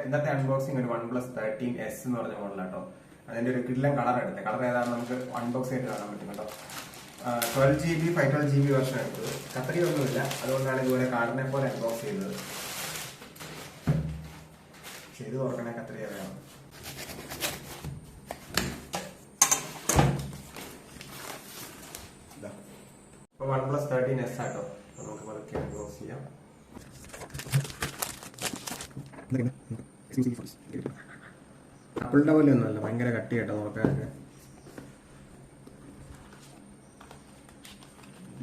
ഇന്നത്തെ അൺബോക്സിംഗ് ഒരു OnePlus 13S എന്ന് പറഞ്ഞ മോഡലാട്ടോ. അതിന്റെ ഒരു കിടിലൻ കളർ എടുത്തത്. കളർ ഏതാണെന്ന് നമുക്ക് അൺബോക്സ് ചെയ്ത് കാണാൻ പറ്റും കേട്ടോ. 12GB 512GB വെർഷൻ എടുത്തത്. കത്രിയൊന്നുമില്ല, അതുകൊണ്ടാണ് ഇതുപോലെ കാർഡിനെ പോലെ അൺബോക്സ് ചെയ്തത്. ചെയ്ത് തുറക്കണേ കത്രിക വേണം. ഇപ്പൊ OnePlus 13S ആട്ടോ. നമുക്ക് പതുക്കെ അൺബോക്സ് ചെയ്യാം. ആപ്പിളിന്റെ പോലെ ഒന്നുമല്ല, ഭയങ്കര കട്ടി കേട്ടോ നോക്കാനൊക്കെ.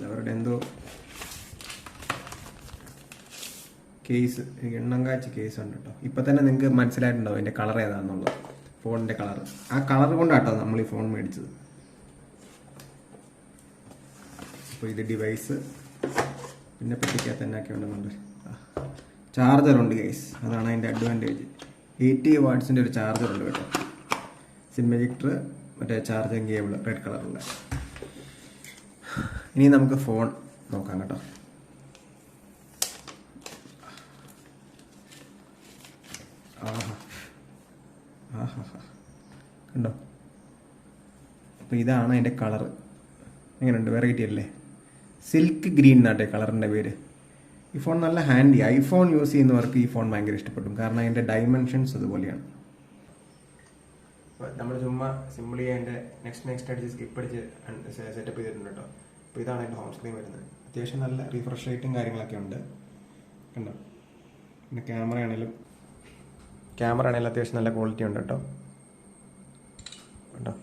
അവരുടെ എന്തോ കേസ്, എണ്ണം കാച്ചി കേസ് ഉണ്ട് കേട്ടോ. ഇപ്പൊ തന്നെ നിങ്ങൾക്ക് മനസ്സിലായിട്ടുണ്ടാവും അതിന്റെ കളർ ഏതാണെന്നുള്ളത്, ഫോണിന്റെ കളർ. ആ കളർ കൊണ്ടാട്ടോ നമ്മൾ ഈ ഫോൺ മേടിച്ചത്. അപ്പോൾ ഇത് ഡിവൈസ്, പിന്നെ പെട്ടിക്കകത്ത് തന്നെ ഒക്കെ ഉണ്ടെന്നുണ്ട്. ചാർജറുണ്ട് ഗൈസ്, അതാണ് അതിൻ്റെ അഡ്വാൻറ്റേജ്. 80 വാട്ട്സിൻ്റെ ഒരു ചാർജറുണ്ട് കേട്ടോ. സിം എജക്ടർ, മറ്റേ ചാർജിങ് കേബിൾ റെഡ് കളറുള്ള. ഇനി നമുക്ക് ഫോൺ നോക്കാം കേട്ടോ. കണ്ടോ? അപ്പോൾ ഇതാണ് അതിൻ്റെ കളറ്. എങ്ങനെയുണ്ട്? വെറൈറ്റി അല്ലേ? സിൽക്ക് ഗ്രീൻ എന്നാട്ടെ കളറിൻ്റെ പേര്. ഈ ഫോൺ നല്ല ഹാൻഡി. ഐഫോൺ യൂസ് ചെയ്യുന്നവർക്ക് ഈ ഫോൺ ഭയങ്കര ഇഷ്ടപ്പെടും, കാരണം അതിൻ്റെ ഡയമെൻഷൻസ് അതുപോലെയാണ്. നമ്മൾ ചുമ്മാ സിമ്പിളി അതിൻ്റെ നെക്സ്റ്റ് അടിച്ച് സ്കിപ്പ് അടിച്ച് സെറ്റപ്പ് ചെയ്തിട്ടുണ്ട് കേട്ടോ. അപ്പോൾ ഇതാണ് അതിൻ്റെ ഹോം സ്ക്രീൻ വരുന്നത്. അത്യാവശ്യം നല്ല റിഫ്രഷ് റേറ്റും കാര്യങ്ങളൊക്കെ ഉണ്ട് കണ്ടോ. പിന്നെ ക്യാമറ ആണെങ്കിലും അത്യാവശ്യം നല്ല ക്വാളിറ്റി ഉണ്ട് കേട്ടോ. കണ്ടോ?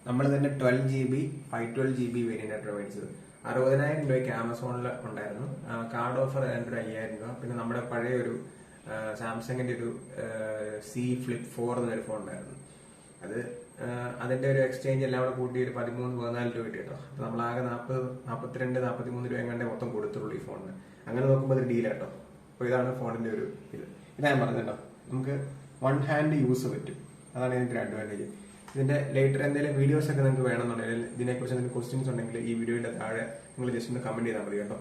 നമ്മൾ തന്നെ 12GB 512GB വേരിയന്റ് ആയിട്ട് മേടിച്ചത്. 60,000 രൂപയ്ക്ക് ആമസോണിൽ ഉണ്ടായിരുന്നു. കാർഡ് ഓഫർ ഏതാണ്ട് 5,000 രൂപ. പിന്നെ നമ്മുടെ പഴയ ഒരു സാംസങ്ങിന്റെ ഒരു C Flip 4 എന്നൊരു ഫോൺ ഉണ്ടായിരുന്നു. അതിന്റെ ഒരു എക്സ്ചേഞ്ച് എല്ലാം കൂടെ കൂട്ടി ഒരു 13-14 രൂപ കിട്ടി കേട്ടോ. അപ്പൊ നമ്മൾ ആകെ 42-43 രൂപ കണ്ടേ മൊത്തം കൊടുത്തുള്ളൂ ഈ ഫോണിന്. അങ്ങനെ നോക്കുമ്പോൾ അത് ഡീൽ കേട്ടോ. അപ്പൊ ഇതാണ് ഫോണിന്റെ ഒരു ഇതാ ഞാൻ പറഞ്ഞല്ലോ, നമുക്ക് വൺ ഹാൻഡ് യൂസ് പറ്റും. അതാണ് ഇതിന്റെ ഒരു അഡ്വാൻറ്റേജ്. ഇതിന്റെ ലേറ്റർ എന്തെങ്കിലും വീഡിയോസ് ഒക്കെ നിങ്ങൾക്ക് വേണമെന്നുണ്ടെങ്കിൽ, ഇതിനെക്കുറിച്ച് എന്തെങ്കിലും ക്വസ്റ്റ്യൻസ് ഉണ്ടെങ്കിൽ ഈ വീഡിയോയുടെ താഴെ നിങ്ങൾ ജസ്റ്റ് ഒന്ന് കമന്റ് ചെയ്താൽ മതി കേട്ടോ.